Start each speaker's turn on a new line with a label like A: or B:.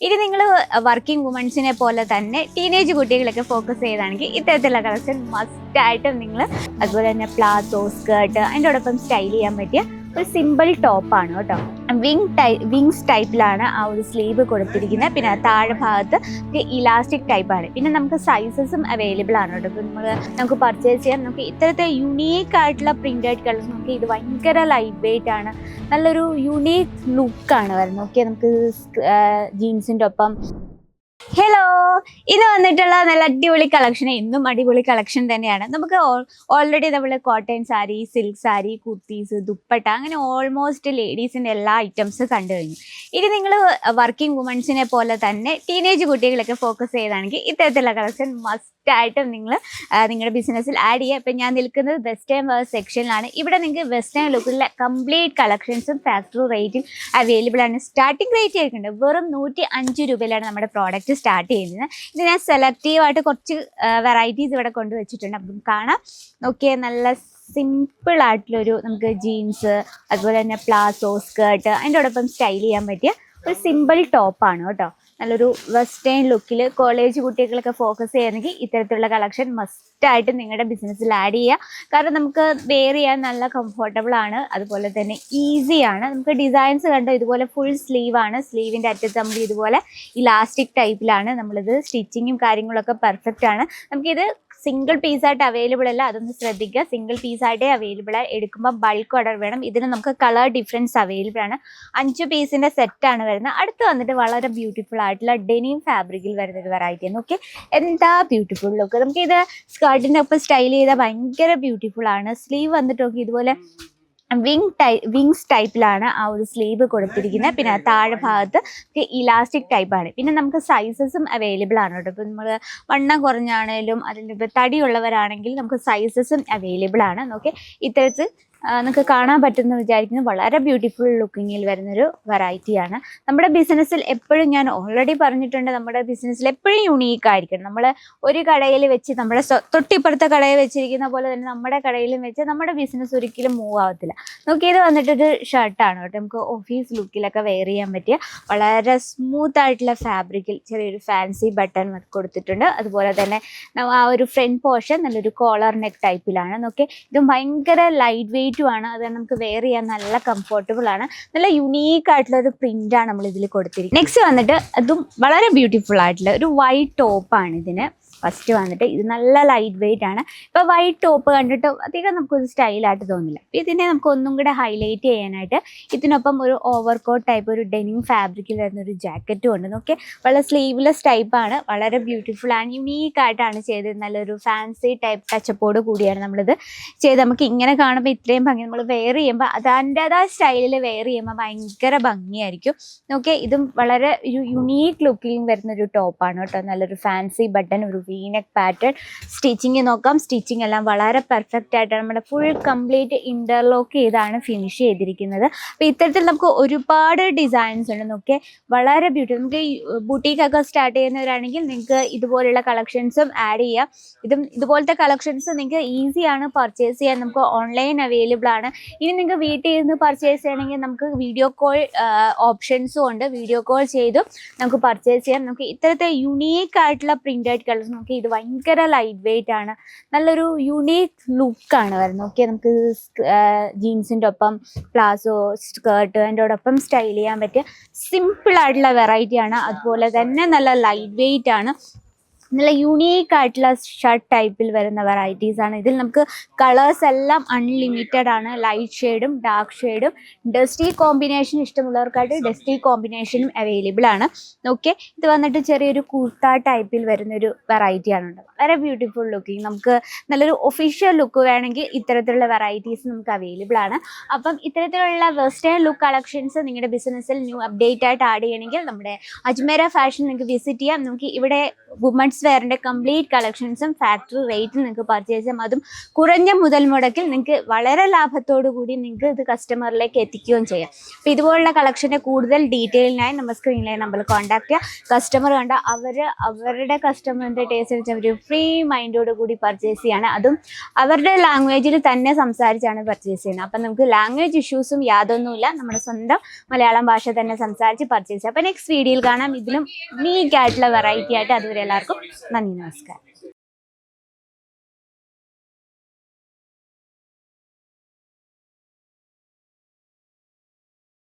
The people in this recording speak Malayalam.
A: ഇനി നിങ്ങൾ വർക്കിംഗ് വുമൻസിനെ പോലെ തന്നെ ടീനേജ് കുട്ടികളൊക്കെ ഫോക്കസ് ചെയ്താണെങ്കിൽ ഇത്തരത്തിലുള്ള കളക്ഷൻ മസ്റ്റ് ആയിട്ടും നിങ്ങൾ അതുപോലെ തന്നെ പ്ലാസോ സ്കേർട്ട് അതിൻ്റെയോടൊപ്പം സ്റ്റൈൽ ചെയ്യാൻ പറ്റിയ ഒരു സിമ്പിൾ ടോപ്പാണ് കേട്ടോ. വിങ്സ് ടൈപ്പിലാണ് ആ ഒരു സ്ലീവ് കൊടുത്തിരിക്കുന്നത്. പിന്നെ താഴെ ഭാഗത്ത് ഇലാസ്റ്റിക് ടൈപ്പാണ്. പിന്നെ നമുക്ക് സൈസസും അവൈലബിൾ ആണ് കേട്ടോ. ഇപ്പോൾ നമുക്ക് പർച്ചേസ് ചെയ്യാം. നമുക്ക് ഇത്തരത്തെ യുണീക്ക് ആയിട്ടുള്ള പ്രിന്റഡ് കളേഴ്സ് നമുക്ക് ഇത് ഭയങ്കര ലൈറ്റ് വെയിറ്റ് ആണ്, നല്ലൊരു യുണീക്ക് ലുക്കാണ് വരുന്നത്. ഓക്കെ, നമുക്ക് ജീൻസിൻ്റെ ഒപ്പം ഹലോ, ഇത് വന്നിട്ടുള്ള നല്ല അടിപൊളി കളക്ഷൻ, ഇന്നും അടിപൊളി കളക്ഷൻ തന്നെയാണ്. നമുക്ക് ഓൾറെഡി നമ്മൾ കോട്ടൺ സാരി, സിൽക്ക് സാരി, കുർത്തീസ്, ദുപ്പട്ട അങ്ങനെ ഓൾമോസ്റ്റ് ലേഡീസിൻ്റെ എല്ലാ ഐറ്റംസ് കണ്ടു കഴിഞ്ഞു. ഇനി നിങ്ങൾ വർക്കിംഗ് വുമൻസിനെ പോലെ തന്നെ ടീനേജ് കുട്ടികളൊക്കെ ഫോക്കസ് ചെയ്താണെങ്കിൽ ഇത്തരത്തിലുള്ള കളക്ഷൻ മസ്റ്റ് ആയിട്ടും നിങ്ങൾ നിങ്ങളുടെ ബിസിനസ്സിൽ ആഡ് ചെയ്യുക. ഇപ്പം ഞാൻ നിൽക്കുന്നത് വെസ്റ്റേൺ വെയർ സെക്ഷനിലാണ്. ഇവിടെ നിങ്ങൾക്ക് വെസ്റ്റേൺ ലുക്കിലുള്ള കംപ്ലീറ്റ് കളക്ഷൻസും ഫാക്ടറി റേറ്റിൽ അവൈലബിൾ ആണ്. സ്റ്റാർട്ടിംഗ് റേറ്റ് ആയിട്ടുണ്ട് വെറും 105 രൂപയിലാണ് നമ്മുടെ പ്രോഡക്റ്റ് സ്റ്റാർട്ട് ചെയ്യുന്നത്. ഇത് ഞാൻ സെലക്റ്റീവായിട്ട് കുറച്ച് വെറൈറ്റീസ് ഇവിടെ കൊണ്ടുവച്ചിട്ടുണ്ട്. അപ്പം കാണാം, നോക്കിയാൽ നല്ല സിമ്പിൾ ആയിട്ടുള്ളൊരു നമുക്ക് ജീൻസ് അതുപോലെ തന്നെ പ്ലാസോ സ്കേർട്ട് അതിൻ്റെയോടൊപ്പം സ്റ്റൈൽ ചെയ്യാൻ പറ്റിയ ഒരു സിമ്പിൾ ടോപ്പാണ് കേട്ടോ. നല്ലൊരു വെസ്റ്റേൺ ലുക്കിൽ കോളേജ് കുട്ടികളൊക്കെ ഫോക്കസ് ചെയ്യുകയാണെങ്കിൽ ഇത്തരത്തിലുള്ള കളക്ഷൻ മസ്റ്റായിട്ട് നിങ്ങളുടെ ബിസിനസ്സിൽ ആഡ് ചെയ്യുക. കാരണം നമുക്ക് വെയർ ചെയ്യാൻ നല്ല കംഫർട്ടബിൾ ആണ്, അതുപോലെ തന്നെ ഈസിയാണ്. നമുക്ക് ഡിസൈൻസ് കണ്ടോ, ഇതുപോലെ ഫുൾ സ്ലീവ് ആണ്. സ്ലീവിൻ്റെ അറ്റത്ത് നമ്മൾ ഇതുപോലെ ഇലാസ്റ്റിക് ടൈപ്പിലാണ്. നമ്മളിത് സ്റ്റിച്ചിങ്ങും കാര്യങ്ങളൊക്കെ പെർഫെക്റ്റ് ആണ്. നമുക്കിത് സിംഗിൾ പീസായിട്ട് അവൈലബിൾ അല്ല, അതൊന്ന് ശ്രദ്ധിക്കുക. സിംഗിൾ പീസായിട്ടേ അവൈലബിൾ ആയി, എടുക്കുമ്പോൾ ബൾക്ക് ഓർഡർ വേണം. ഇതിന് നമുക്ക് കളർ ഡിഫറൻസ് അവൈലബിൾ ആണ്. 5 പീസിൻ്റെ സെറ്റാണ് വരുന്നത്. അടുത്ത് വന്നിട്ട് വളരെ ബ്യൂട്ടിഫുൾ ആയിട്ടുള്ള ഡെനിം ഫാബ്രിക്കിൽ വരുന്ന ഒരു വെറൈറ്റി ആണ്. ഓക്കെ, എന്താ ബ്യൂട്ടിഫുൾ ലുക്ക്. നമുക്കിത് സ്കേർട്ടിൻ്റെ ഒപ്പം സ്റ്റൈൽ ചെയ്താൽ ഭയങ്കര ബ്യൂട്ടിഫുൾ ആണ്. സ്ലീവ് വന്നിട്ട് നോക്കി ഇതുപോലെ വിങ്സ് ടൈപ്പിലാണ് ആ ഒരു സ്ലീവ് കൊടുത്തിരിക്കുന്നത്. പിന്നെ താഴെ ഭാഗത്ത് ഇലാസ്റ്റിക് ടൈപ്പാണ്. പിന്നെ നമുക്ക് സൈസസും അവൈലബിൾ ആണ് കേട്ടോ. ഇപ്പം നമ്മൾ വണ്ണം കുറഞ്ഞാണേലും അതിൻ്റെ തടിയുള്ളവരാണെങ്കിൽ നമുക്ക് സൈസസും അവൈലബിൾ ആണ്. ഓക്കെ, ഇത്തരത്തിൽ നിങ്ങൾക്ക് കാണാൻ പറ്റുമെന്ന് വിചാരിക്കുന്നു. വളരെ ബ്യൂട്ടിഫുൾ ലുക്കിങ്ങിൽ വരുന്നൊരു വെറൈറ്റിയാണ്. നമ്മുടെ ബിസിനസ്സിൽ എപ്പോഴും ഞാൻ ഓൾറെഡി പറഞ്ഞിട്ടുണ്ട്, നമ്മുടെ ബിസിനസ്സിൽ എപ്പോഴും യുണീക്ക് ആയിരിക്കണം. നമ്മൾ ഒരു കടയിൽ വെച്ച് നമ്മുടെ തൊട്ടിപ്പുറത്തെ കടയിൽ വെച്ചിരിക്കുന്ന പോലെ തന്നെ നമ്മുടെ കടയിലും വെച്ച് നമ്മുടെ ബിസിനസ് ഒരിക്കലും മൂവ് ആവത്തില്ല. നോക്കിയത് വന്നിട്ടൊരു ഷർട്ടാണ് കേട്ടോ. നമുക്ക് ഓഫീസ് ലുക്കിലൊക്കെ വെയർ ചെയ്യാൻ പറ്റിയ വളരെ സ്മൂത്ത് ആയിട്ടുള്ള ഫാബ്രിക്കിൽ ചെറിയൊരു ഫാൻസി ബട്ടൺ കൊടുത്തിട്ടുണ്ട്. അതുപോലെ തന്നെ ആ ഒരു ഫ്രണ്ട് പോർഷൻ നല്ലൊരു കോളർ നെക്ക് ടൈപ്പിലാണ്. നോക്കി, ഇതും ഭയങ്കര ലൈറ്റ് വെയിറ്റ് ആണ്. അത് നമുക്ക് വെയർ ചെയ്യാൻ നല്ല കംഫർട്ടബിൾ ആണ്. നല്ല യുണീക്ക് ആയിട്ടുള്ള ഒരു പ്രിന്റ് ആണ് നമ്മൾ ഇതിൽ കൊടുത്തിരിക്കുന്നത്. നെക്സ്റ്റ് വന്നിട്ട് അതും വളരെ ബ്യൂട്ടിഫുൾ ആയിട്ടുള്ള ഒരു വൈറ്റ് ടോപ്പാണ്. ഇതിന് ഫസ്റ്റ് വന്നിട്ട് ഇത് നല്ല ലൈറ്റ് വെയിറ്റ് ആണ്. ഇപ്പോൾ വൈറ്റ് ടോപ്പ് കണ്ടിട്ട് അധികം നമുക്കൊരു സ്റ്റൈലായിട്ട് തോന്നില്ല. അപ്പോൾ ഇതിനെ നമുക്ക് ഒന്നും കൂടെ ഹൈലൈറ്റ് ചെയ്യാനായിട്ട് ഇതിനൊപ്പം ഒരു ഓവർകോട്ട് ടൈപ്പ് ഒരു ഡെനിം ഫാബ്രിക്കിൽ വരുന്ന ഒരു ജാക്കറ്റും ഉണ്ട്. നോക്കി, വളരെ സ്ലീവ്ലെസ് ടൈപ്പാണ്. വളരെ ബ്യൂട്ടിഫുൾ ആണ്, യുണീക്ക് ആയിട്ടാണ് ചെയ്തത്. നല്ലൊരു ഫാൻസി ടൈപ്പ് ടച്ചപ്പോട് കൂടിയാണ് നമ്മളിത് ചെയ്ത്. നമുക്ക് ഇങ്ങനെ കാണുമ്പോൾ ഇത്രയും ഭംഗി, നമ്മൾ വെയർ ചെയ്യുമ്പോൾ അതിൻ്റെതായ സ്റ്റൈലിൽ വെയർ ചെയ്യുമ്പോൾ ഭയങ്കര ഭംഗിയായിരിക്കും. നോക്കി, ഇതും വളരെ ഒരു യുണീക്ക് ലുക്കിൽ വരുന്നൊരു ടോപ്പാണ് കേട്ടോ. നല്ലൊരു ഫാൻസി ബട്ടൺ, ഒരു വീനെക്ക് പാറ്റേൺ. സ്റ്റിച്ചിങ് നോക്കാം, സ്റ്റിച്ചിങ് എല്ലാം വളരെ പെർഫെക്റ്റ് ആയിട്ടാണ് നമ്മുടെ ഫുൾ കംപ്ലീറ്റ് ഇന്റർലോക്ക് ചെയ്താണ് ഫിനിഷ് ചെയ്തിരിക്കുന്നത്. അപ്പോൾ ഇത്തരത്തിൽ നമുക്ക് ഒരുപാട് ഡിസൈൻസ് ഉണ്ട്. നോക്കിയാൽ വളരെ ബ്യൂട്ടിഫുൾ. നമുക്ക് ഈ ബുട്ടീക്കൊക്കെ സ്റ്റാർട്ട് ചെയ്യുന്നവരാണെങ്കിൽ നിങ്ങൾക്ക് ഇതുപോലുള്ള കളക്ഷൻസും ആഡ് ചെയ്യാം. ഇതുപോലത്തെ കളക്ഷൻസ് നിങ്ങൾക്ക് ഈസിയാണ് പർച്ചേസ് ചെയ്യാൻ. നമുക്ക് ഓൺലൈൻ അവൈലബിൾ ആണ്. ഇനി നിങ്ങൾക്ക് വീട്ടിൽ നിന്ന് പർച്ചേസ് ചെയ്യണമെങ്കിൽ നമുക്ക് വീഡിയോ കോൾ ഓപ്ഷൻസും ഉണ്ട്. വീഡിയോ കോൾ ചെയ്തും നമുക്ക് പർച്ചേസ് ചെയ്യാം. നമുക്ക് ഇത്തരത്തെ യുണീക്ക് ആയിട്ടുള്ള പ്രിന്റഡ് കളേഴ്സ്, നമുക്ക് ഇത് ഭയങ്കര ലൈറ്റ് വെയിറ്റ് ആണ്, നല്ലൊരു യുണീക്ക് ലുക്കാണ് വരുന്നത്. ഓക്കെ, നമുക്ക് ജീൻസിൻ്റെ ഒപ്പം പ്ലാസോ സ്കേർട്ട് അതിൻ്റെയോടൊപ്പം സ്റ്റൈൽ ചെയ്യാൻ പറ്റിയ സിമ്പിൾ ആയിട്ടുള്ള വെറൈറ്റിയാണ്. അതുപോലെ തന്നെ നല്ല ലൈറ്റ് വെയിറ്റ് ആണ്. നല്ല യുണീക്ക് ആയിട്ടുള്ള ഷർട്ട് ടൈപ്പിൽ വരുന്ന വെറൈറ്റീസ് ആണ്. ഇതിൽ നമുക്ക് കളേഴ്സ് എല്ലാം അൺലിമിറ്റഡ് ആണ്. ലൈറ്റ് ഷെയ്ഡും ഡാർക്ക് ഷെയ്ഡും ഡസ്റ്റി കോമ്പിനേഷൻ ഇഷ്ടമുള്ളവർക്കായിട്ട് ഡസ്റ്റി കോമ്പിനേഷനും അവൈലബിൾ ആണ്. ഓക്കെ, ഇത് വന്നിട്ട് ചെറിയൊരു കുർത്ത ടൈപ്പിൽ വരുന്നൊരു വെറൈറ്റിയാണ്. വളരെ ബ്യൂട്ടിഫുൾ ലുക്കിങ്. നമുക്ക് നല്ലൊരു ഒഫീഷ്യൽ ലുക്ക് വേണമെങ്കിൽ ഇത്തരത്തിലുള്ള വെറൈറ്റീസ് നമുക്ക് അവൈലബിൾ ആണ്. അപ്പം ഇത്തരത്തിലുള്ള വെസ്റ്റേൺ ലുക്ക് കളക്ഷൻസ് നിങ്ങളുടെ ബിസിനസ്സിൽ ന്യൂ അപ്ഡേറ്റ് ആയിട്ട് ആഡ് ചെയ്യണമെങ്കിൽ നമ്മുടെ അജ്മേര ഫാഷൻ നിങ്ങൾക്ക് വിസിറ്റ് ചെയ്യാം. നമുക്ക് ഇവിടെ വുമൻസ് വെയറിൻ്റെ കംപ്ലീറ്റ് കളക്ഷൻസും ഫാക്ടറി റേറ്റിൽ നിങ്ങൾക്ക് പർച്ചേസ് ചെയ്യാം. അതും കുറഞ്ഞ മുതൽ മുടക്കിൽ നിങ്ങൾക്ക് വളരെ ലാഭത്തോടു കൂടി നിങ്ങൾക്ക് ഇത് കസ്റ്റമറിലേക്ക് എത്തിക്കുകയും ചെയ്യാം. അപ്പോൾ ഇതുപോലുള്ള കളക്ഷൻ്റെ കൂടുതൽ ഡീറ്റെയിലിനായി നമ്മൾ സ്ക്രീനിലെ നമ്പറിൽ കോൺടാക്ട് ചെയ്യുക. കസ്റ്റമർ കണ്ട അവരുടെ കസ്റ്റമറിൻ്റെ ടേസ്റ്റ് വെച്ച് അവർ ഫ്രീ മൈൻഡോട് കൂടി പർച്ചേസ് ചെയ്യാണ്. അതും അവരുടെ ലാംഗ്വേജിൽ തന്നെ സംസാരിച്ചാണ് പർച്ചേസ് ചെയ്യുന്നത്. അപ്പം നമുക്ക് ലാംഗ്വേജ് ഇഷ്യൂസും യാതൊന്നുമില്ല. നമ്മുടെ സ്വന്തം മലയാളം ഭാഷ തന്നെ സംസാരിച്ച് പർച്ചേസ് ചെയ്യാം. അപ്പോൾ നെക്സ്റ്റ് വീഡിയോയിൽ കാണാം ഇതിലും യൂണിക് ആയിട്ടുള്ള വെറൈറ്റി ആയിട്ട്. അതുവരെ എല്ലാവർക്കും നന്ദി, നമസ്കാരം.